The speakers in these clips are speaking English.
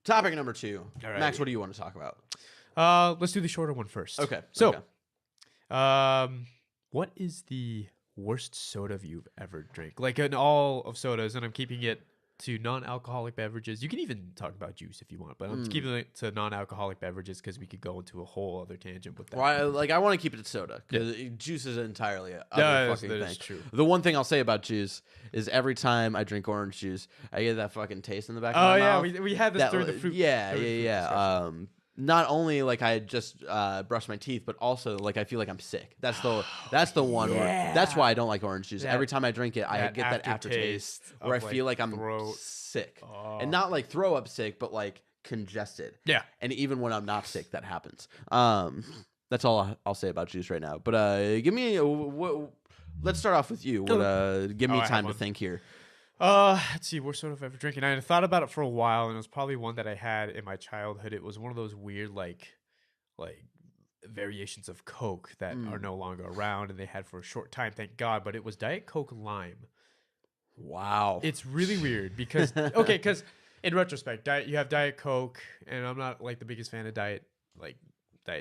Topic number 2. Alrighty. Max, what do you want to talk about? Let's do the shorter one first. Okay. So, okay. what is the worst soda you've ever drank? Like in all of sodas, and I'm keeping it to non-alcoholic beverages. You can even talk about juice if you want, but I'm keeping it to non-alcoholic beverages because we could go into a whole other tangent with that. Well, I want to keep it at soda because juice is entirely other fucking that thing. is true. The one thing I'll say about juice is every time I drink orange juice, I get that fucking taste in the back of my mouth. Oh yeah, we had this during the fruit. Yeah. Not only like I just brushed my teeth, but also like I feel like I'm sick. That's the one where that's why I don't like orange juice. Every time I drink it, I get that aftertaste where I feel like I'm sick, and not like throw up sick, but like congested. Yeah. And even when I'm not sick, that happens. That's all I'll say about juice right now. But give me let's start off with you. Give me time to think here. Let's see, worst soda I've ever drinking. I thought about it for a while, and it was probably one that I had in my childhood. It was one of those weird, like variations of Coke that are no longer around, and they had for a short time, thank God. But it was Diet Coke Lime. Wow, it's really weird because because in retrospect, you have Diet Coke, and I'm not like the biggest fan of diet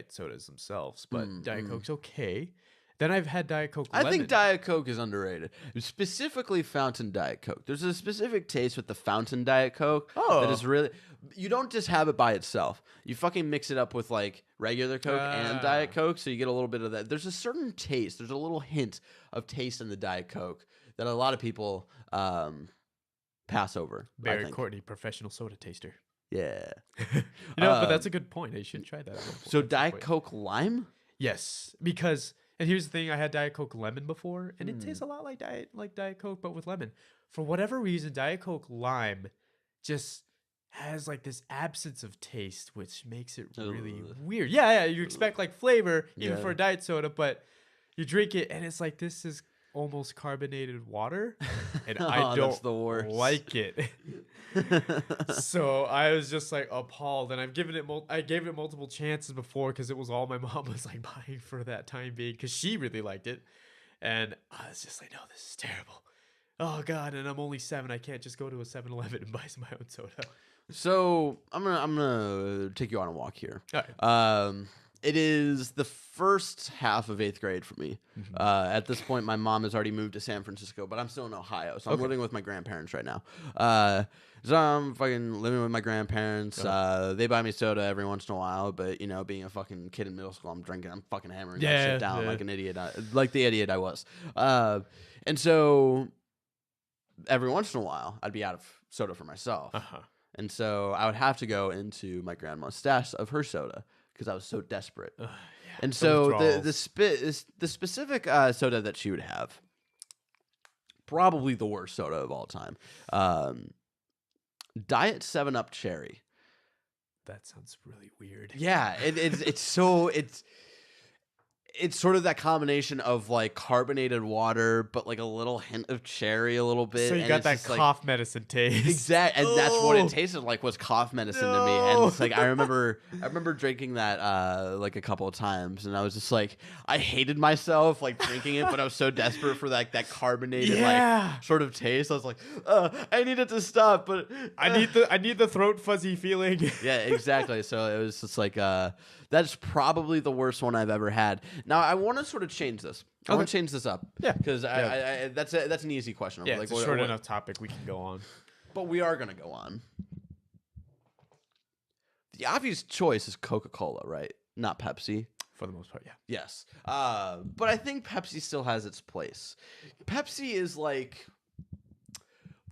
sodas themselves, but Diet Coke's okay. Then I've had Diet Coke Lemon. I think Diet Coke is underrated. Specifically Fountain Diet Coke. There's a specific taste with the Fountain Diet Coke that is really... You don't just have it by itself. You fucking mix it up with like regular Coke and Diet Coke, so you get a little bit of that. There's a certain taste. There's a little hint of taste in the Diet Coke that a lot of people pass over. Barry Courtney, professional soda taster. Yeah. But that's a good point. You should try that. So Diet Coke Lime? Yes, because... And here's the thing: I had Diet Coke Lemon before, and it tastes a lot like Diet Coke, but with lemon. For whatever reason, Diet Coke Lime just has like this absence of taste, which makes it really weird. Yeah. You expect like flavor even for a diet soda, but you drink it, and it's like this is almost carbonated water, and I don't like it. So I was just like appalled, and I gave it multiple chances before because it was all my mom was like buying for that time being because she really liked it, and I was just like, no, this is terrible. Oh God, and I'm only 7. I can't just go to a 7-Eleven and buy my own soda. So I'm gonna take you on a walk here. All right. It is the first half of 8th grade for me. At this point, my mom has already moved to San Francisco, but I'm still in Ohio, so I'm living with my grandparents right now. So I'm fucking living with my grandparents. They buy me soda every once in a while, but being a fucking kid in middle school, I'm fucking hammering that shit down like an idiot, like the idiot I was. And so every once in a while, I'd be out of soda for myself, and so I would have to go into my grandma's stash of her soda, because I was so desperate. And so the specific soda that she would have, probably the worst soda of all time, Diet 7-Up Cherry. That sounds really weird. Yeah, it's sort of that combination of like carbonated water, but like a little hint of cherry, a little bit. So you got that cough medicine taste. Exactly, and that's what it tasted like, was cough medicine to me. And it's like I remember drinking that like a couple of times, and I was just like, I hated myself like drinking it, but I was so desperate for that carbonated like sort of taste. I was like, I need it to stop, but I need the throat fuzzy feeling. Yeah, exactly. So it was just like that's probably the worst one I've ever had. Now I want to sort of change this. I want to change this up. Yeah, because that's an easy question. Yeah, like, it's a short enough topic. We can go on, but we are gonna go on. The obvious choice is Coca-Cola, right? Not Pepsi. For the most part, yeah. Yes, but I think Pepsi still has its place. Pepsi is like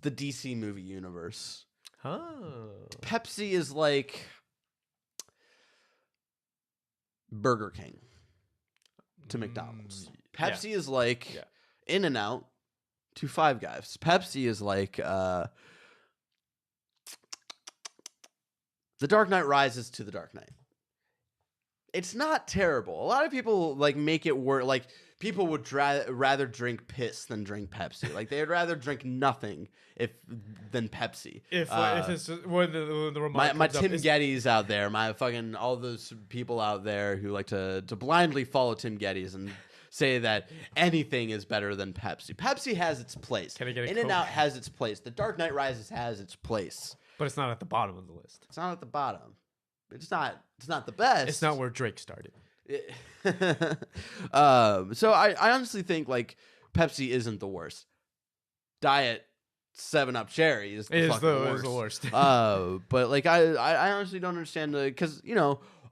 the DC movie universe. Pepsi is like Burger King to McDonald's. Pepsi is like In-N-Out to Five Guys. Pepsi is like The Dark Knight Rises to The Dark Knight. It's not terrible. A lot of people like make it work. Like people would rather drink piss than drink Pepsi. Like they'd rather drink nothing than Pepsi. If it's when the remark my Tim Geddes out there, my fucking all those people out there who like to blindly follow Tim Geddes and say that anything is better than Pepsi. Pepsi has its place. Can I get a In-N-Out Coke? has its place. The Dark Knight Rises has its place. But it's not at the bottom of the list. It's not at the bottom. It's not the best. It's not where Drake started. So I honestly think like Pepsi isn't the worst. Diet 7-Up Cherry is the worst. But like I honestly don't understand because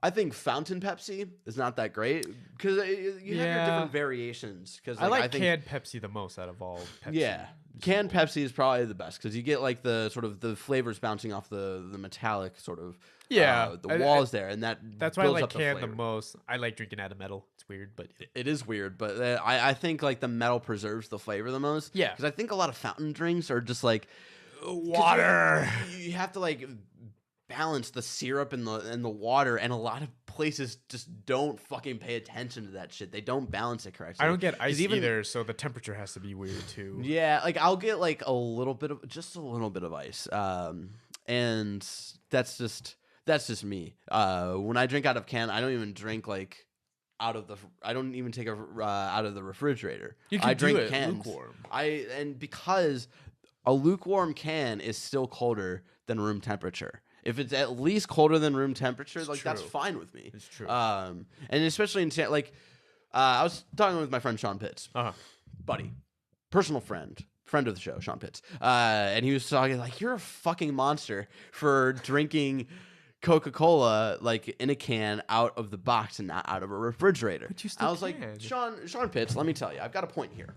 I think fountain Pepsi is not that great because you have your different variations. Because I like canned Pepsi the most out of all Pepsi. Yeah, canned Pepsi is probably the best because you get like the sort of the flavors bouncing off the metallic sort of the walls there, and that's why I like canned the most. I like drinking out of metal. It's weird, but it is weird. But I think like the metal preserves the flavor the most. Yeah, because I think a lot of fountain drinks are just like water. You have to like balance the syrup and the water, and a lot of places just don't fucking pay attention to that shit. They don't balance it correctly. I don't get ice either, so the temperature has to be weird too. Yeah, like I'll get like a little bit of ice, and that's just me. When I drink out of can, I don't even drink like I don't even take out of the refrigerator. I drink cans. Lukewarm. Because a lukewarm can is still colder than room temperature. If it's at least colder than room temperature, that's fine with me. It's true. And especially in I was talking with my friend Sean Pitts, buddy, personal friend of the show, Sean Pitts, and he was talking like, you're a fucking monster for drinking Coca-Cola like in a can out of the box and not out of a refrigerator. But you still I was like, Sean Pitts, let me tell you, I've got a point here.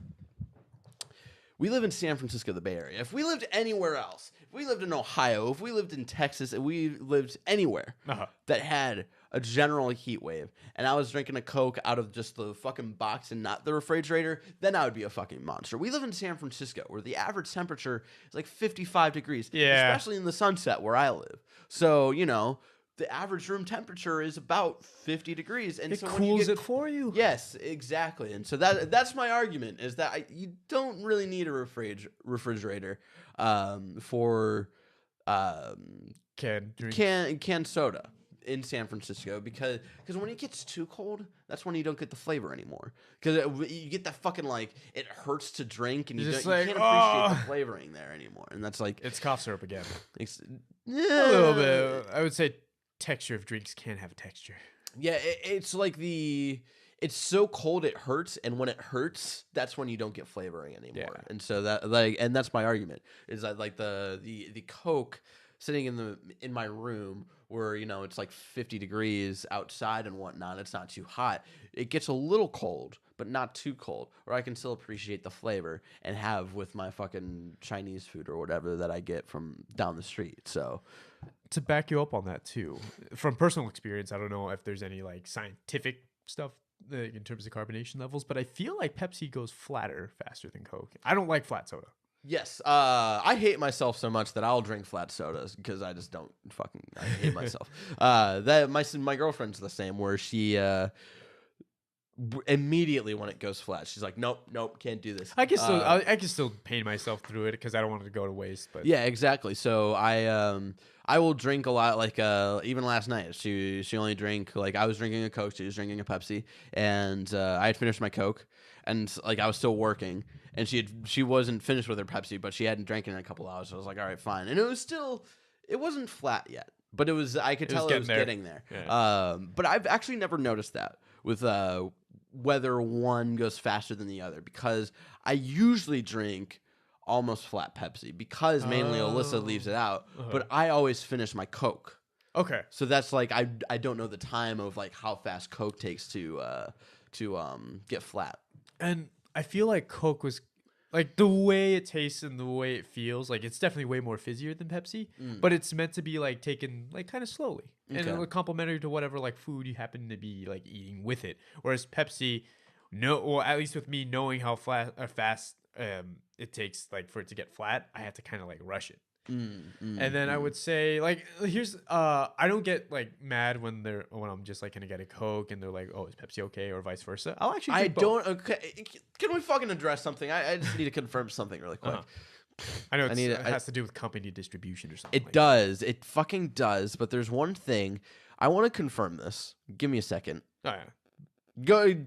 We live in San Francisco, the Bay Area. If we lived anywhere else, if we lived in Ohio, if we lived in Texas, if we lived anywhere that had a general heat wave, and I was drinking a Coke out of just the fucking box and not the refrigerator, then I would be a fucking monster. We live in San Francisco, where the average temperature is like 55 degrees, especially in the Sunset where I live. So, the average room temperature is about 50 degrees, and it so cools it for you. Yes, exactly. And so that's my argument is that you don't really need a refrigerator for canned soda in San Francisco because when it gets too cold, that's when you don't get the flavor anymore. Because you get that fucking like it hurts to drink, and you can't appreciate the flavoring there anymore. And that's like it's cough syrup again. A little bit. I would say texture of drinks can have a texture. Yeah, it's like it's so cold it hurts, and when it hurts, that's when you don't get flavoring anymore. Yeah. And so that's my argument is that like the Coke sitting in my room where it's like 50 degrees outside and whatnot, it's not too hot. It gets a little cold, but not too cold, where I can still appreciate the flavor and have with my fucking Chinese food or whatever that I get from down the street. So to back you up on that too, from personal experience, I don't know if there's any like scientific stuff in terms of carbonation levels, but I feel like Pepsi goes flatter faster than Coke. I don't like flat soda. Yes, I hate myself so much that I'll drink flat sodas because I just don't I hate myself. My girlfriend's the same, where she immediately when it goes flat, she's like, nope, can't do this. I can still pain myself through it because I don't want it to go to waste. But yeah, exactly. So I will drink a lot. Like even last night, she only drank like I was drinking a Coke, she was drinking a Pepsi, and I had finished my Coke, and like I was still working, and she wasn't finished with her Pepsi, but she hadn't drank it in a couple hours. So I was like, all right, fine, and it wasn't flat yet, but I could tell it was getting there. Yeah. But I've actually never noticed that with whether one goes faster than the other, because I usually drink almost flat Pepsi because mainly Alyssa leaves it out, but I always finish my Coke. Okay. So that's like I don't know the time of like how fast Coke takes to get flat. And I feel like Coke was like the way it tastes and the way it feels, like it's definitely way more fizzier than Pepsi, but it's meant to be like taken like kind of slowly and complementary to whatever like food you happen to be like eating with it. Whereas Pepsi, or at least with me knowing how fast it takes like for it to get flat, I have to kind of like rush it. And then I would say like here's I don't get like mad when I'm just like gonna get a Coke and they're like, oh, is Pepsi okay, or vice versa. I'll actually drink both. Okay, can we fucking address something? I just need to confirm something really quick. I know it has to do with company distribution or something. It does. It fucking does. But there's one thing I want to confirm this. Give me a second. Oh yeah.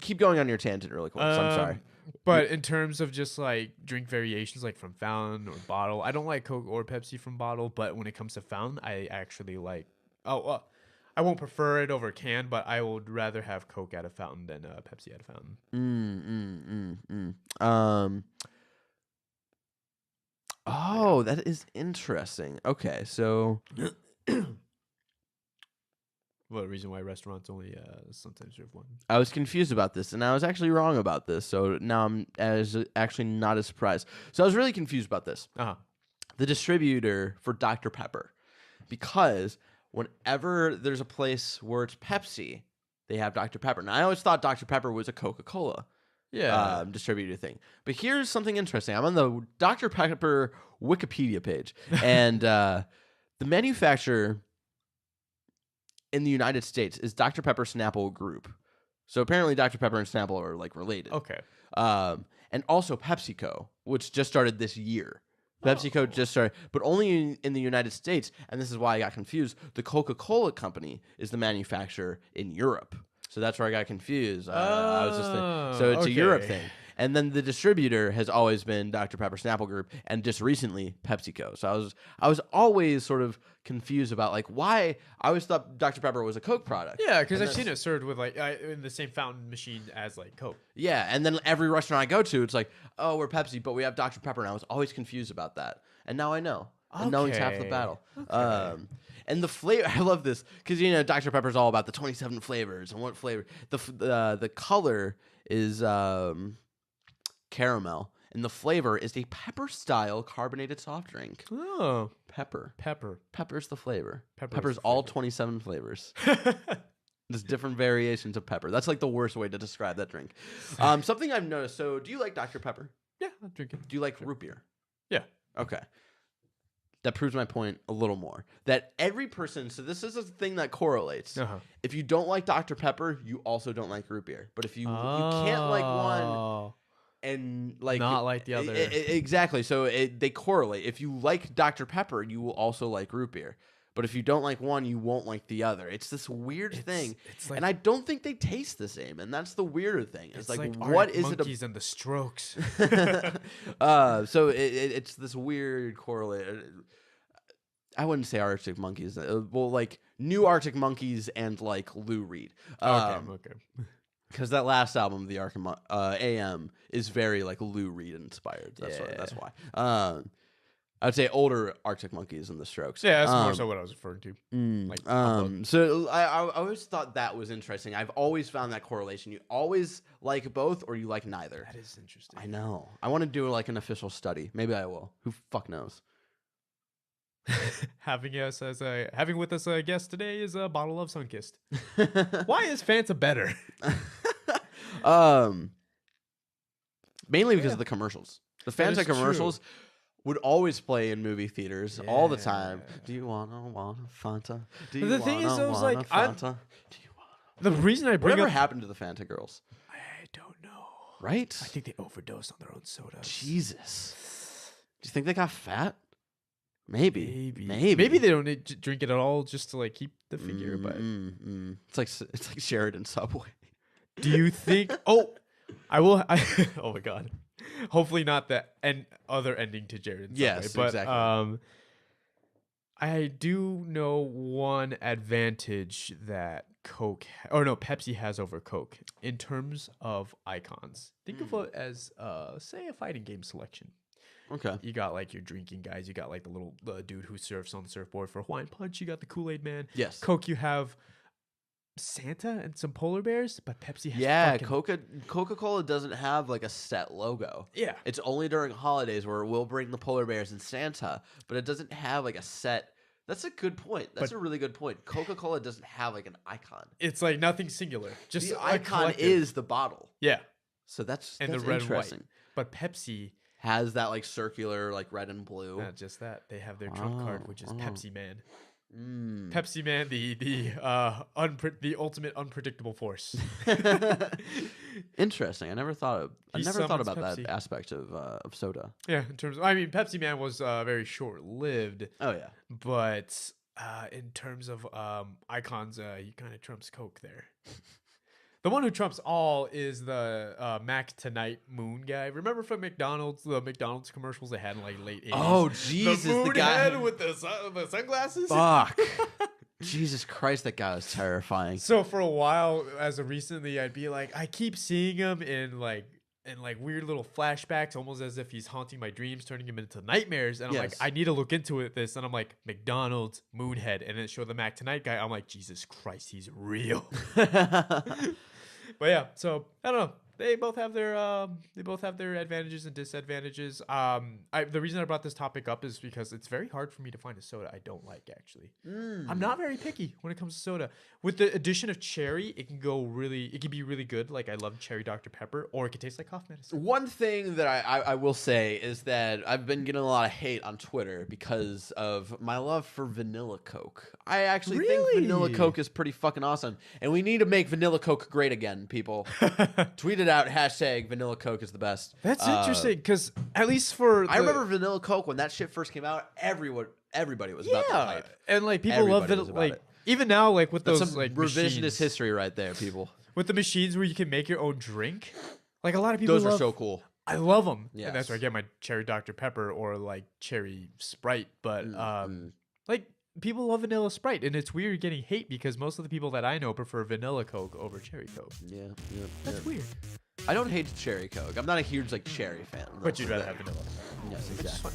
Keep going on your tangent really quick. So I'm sorry. But in terms of just like drink variations, like from fountain or bottle, I don't like Coke or Pepsi from bottle. But when it comes to fountain, I actually like. Oh, well, I won't prefer it over can, but I would rather have Coke at a fountain than Pepsi at a fountain. Oh, that is interesting. Okay, so Well, the reason why restaurants only sometimes serve one. I was confused about this, and I was actually wrong about this. So now I'm actually not as surprised. So I was really confused about this. The distributor for Dr. Pepper, because whenever there's a place where it's Pepsi, they have Dr. Pepper. Now I always thought Dr. Pepper was a Coca-Cola distributor thing. But here's something interesting. I'm on the Dr. Pepper Wikipedia page, and the manufacturer in the United States is Dr. Pepper Snapple Group. So apparently Dr. Pepper and Snapple are like related. Okay. And also PepsiCo, which just started this year. PepsiCo just started, but only in the United States. And this is why I got confused. The Coca-Cola company is the manufacturer in Europe. So that's where I got confused. I was just so it's a Europe thing. And then the distributor has always been Dr. Pepper Snapple Group, and just recently PepsiCo. So I was always sort of confused about like why I always thought Dr. Pepper was a Coke product. Yeah, because I've seen it served with like in the same fountain machine as like Coke. Yeah, and then every restaurant I go to, it's like, oh, we're Pepsi, but we have Dr. Pepper, and I was always confused about that. And now I know. And knowing's half the battle. And the flavor, I love this because Dr. Pepper's all about the 27 flavors and what flavor. The color is caramel, and the flavor is a pepper-style carbonated soft drink. Oh, Pepper. Pepper's the flavor. Pepper's all 27 flavors. There's different variations of pepper. That's like the worst way to describe that drink. Something I've noticed. So, do you like Dr. Pepper? Yeah, I'll drink it. Do you like root beer? Yeah. Okay. That proves my point a little more. That every person, so this is a thing that correlates. If you don't like Dr. Pepper, you also don't like root beer. But if you can't like one and like not like the other. Exactly. So they correlate. If you like Dr. Pepper, you will also like root beer. But if you don't like one, you won't like the other. It's this weird thing. It's like, and I don't think they taste the same. And that's the weirder thing. It's like what is it? Monkeys and the Strokes. So it's this weird correlate. I wouldn't say Arctic Monkeys. Well, like New Arctic Monkeys and like Lou Reed. Okay. Because that last album, the Arctic AM, is very like Lou Reed inspired. That's why. I would say older Arctic Monkeys and the Strokes. Yeah, that's more so what I was referring to. So I always thought that was interesting. I've always found that correlation. You always like both, or you like neither. That is interesting. I know. I want to do like an official study. Maybe I will. Who fuck knows? Having with us a guest today is a bottle of Sunkist. Why is Fanta better? Mainly because of the commercials. The Fanta commercials would always play in movie theaters all the time. Do you want a Fanta? The thing is, I was like, the reason I bring whatever up happened to the Fanta girls? I don't know. Right? I think they overdosed on their own soda. Jesus. Do you think they got fat? Maybe they don't need to drink it at all just to like keep the figure. But it's like Sheridan Subway. Do you think? Oh my god. Hopefully not the other ending to Sheridan Subway. Yes, but, exactly. I do know one advantage that Pepsi has over Coke in terms of icons. Think of it as say a fighting game selection. Okay. You got like your drinking guys. You got like the little dude who surfs on the surfboard for Hawaiian Punch. You got the Kool-Aid Man. Yes. Coke, you have Santa and some polar bears, but Pepsi has Coca-Cola doesn't have like a set logo. Yeah. It's only during holidays where we'll bring the polar bears and Santa, but it doesn't have like a set. That's a good point. That's a really good point. Coca-Cola doesn't have like an icon. It's like nothing singular. Just the icon is the bottle. Yeah. So that's the red interesting. and white. But Pepsi has that like circular like red and blue. Not just that. They have their trump card, which is Pepsi Man. Pepsi Man, the ultimate unpredictable force. Interesting. I never thought about Pepsi. that aspect of soda. Yeah, in terms of, Pepsi Man was very short lived. Oh yeah, but in terms of icons, he kind of trumps Coke there. The one who trumps all is the Mac Tonight Moon guy. Remember from McDonald's, the McDonald's commercials they had in like late 80s? Oh, Jesus, the moon guy head with the sunglasses. Fuck. Jesus Christ, that guy was terrifying. So for a while, as of recently, I'd be like, I keep seeing him in like weird little flashbacks, almost as if he's haunting my dreams, turning him into nightmares. And I'm like, I need to look into this. And I'm like, McDonald's Moonhead, and then it showed the Mac Tonight guy. I'm like, Jesus Christ, he's real. But yeah, so I don't know. They both have their advantages and disadvantages. The reason I brought this topic up is because it's very hard for me to find a soda I don't like. Actually, I'm not very picky when it comes to soda. With the addition of cherry, it can be really good. Like I love cherry Dr Pepper, or it can taste like cough medicine. One thing that I will say is that I've been getting a lot of hate on Twitter because of my love for vanilla Coke. I actually think vanilla Coke is pretty fucking awesome, and we need to make vanilla Coke great again, people. Tweet it out, hashtag vanilla Coke is the best. That's interesting, because at least for I remember vanilla Coke when that shit first came out, everybody was about that hype. And like people love it. Like even now, like with That's those some like revisionist machines, history right there, people. with the machines where you can make your own drink. Like a lot of people Those are so cool. I love them. Yes. And that's where I get my cherry Dr Pepper or like cherry Sprite. But like people love vanilla Sprite, and it's weird getting hate because most of the people that I know prefer vanilla Coke over cherry Coke. Yeah, That's weird. I don't hate cherry Coke. I'm not a huge like cherry fan. But you'd rather have vanilla. Yes, exactly.